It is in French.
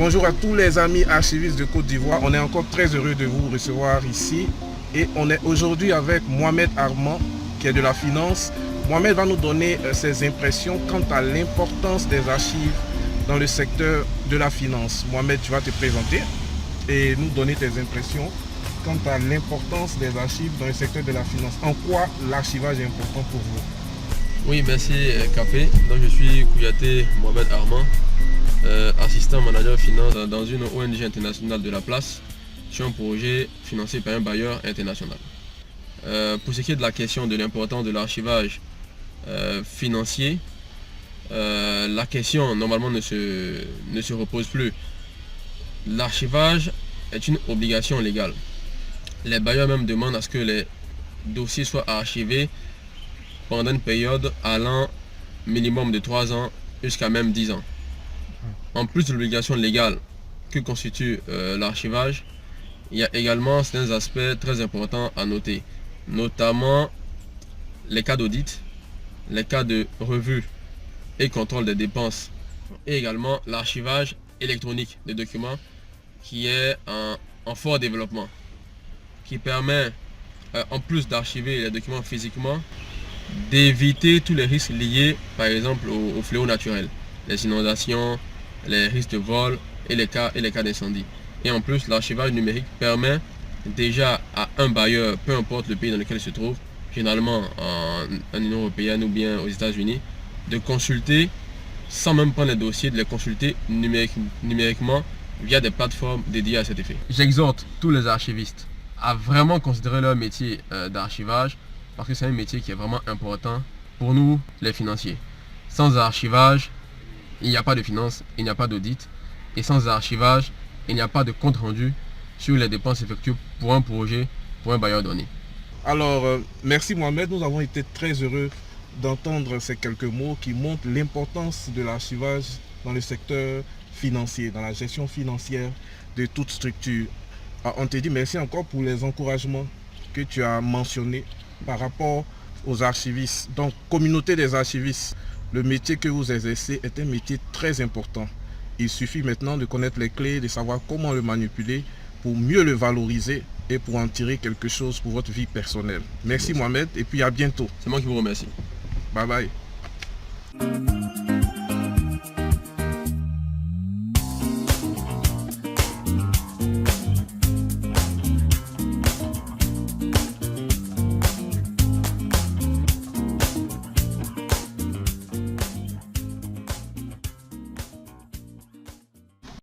Bonjour à tous les amis archivistes de Côte d'Ivoire. On est encore très heureux de vous recevoir ici. Et on est aujourd'hui avec Mohamed Armand, qui est de la finance. Mohamed va nous donner ses impressions quant à l'importance des archives dans le secteur de la finance. Mohamed, tu vas te présenter et nous donner tes impressions quant à l'importance des archives dans le secteur de la finance. En quoi l'archivage est important pour vous? Oui, merci Capé. Donc, je suis Kouyaté Mohamed Armand, assistant manager finance dans une ONG internationale de la place sur un projet financé par un bailleur international. Pour ce qui est de la question de l'importance de l'archivage financier, la question normalement ne se repose plus. L'archivage est une obligation légale. Les bailleurs même demandent à ce que les dossiers soient archivés pendant une période allant minimum de 3 ans jusqu'à même 10 ans. En plus de l'obligation légale que constitue l'archivage, il y a également certains aspects très importants à noter, notamment les cas d'audit, les cas de revue et contrôle des dépenses, et également l'archivage électronique des documents qui est en fort développement, qui permet, en plus d'archiver les documents physiquement, d'éviter tous les risques liés par exemple aux fléaux naturels, les inondations, les risques de vol et les cas d'incendie. Et en plus, l'archivage numérique permet déjà à un bailleur, peu importe le pays dans lequel il se trouve, généralement en Union européenne ou bien aux États-Unis, de consulter, sans même prendre les dossiers, de les consulter numériquement via des plateformes dédiées à cet effet. J'exhorte tous les archivistes à vraiment considérer leur métier d'archivage, parce que c'est un métier qui est vraiment important pour nous, les financiers. Sans archivage, il n'y a pas de finance, il n'y a pas d'audit. Et sans archivage, il n'y a pas de compte rendu sur les dépenses effectuées pour un projet, pour un bailleur donné. Alors, merci Mohamed. Nous avons été très heureux d'entendre ces quelques mots qui montrent l'importance de l'archivage dans le secteur financier, dans la gestion financière de toute structure. On te dit merci encore pour les encouragements que tu as mentionnés par rapport aux archivistes. Donc, communauté des archivistes, le métier que vous exercez est un métier très important. Il suffit maintenant de connaître les clés, de savoir comment le manipuler pour mieux le valoriser et pour en tirer quelque chose pour votre vie personnelle. Merci Mohamed et puis à bientôt. C'est moi qui vous remercie. Bye bye.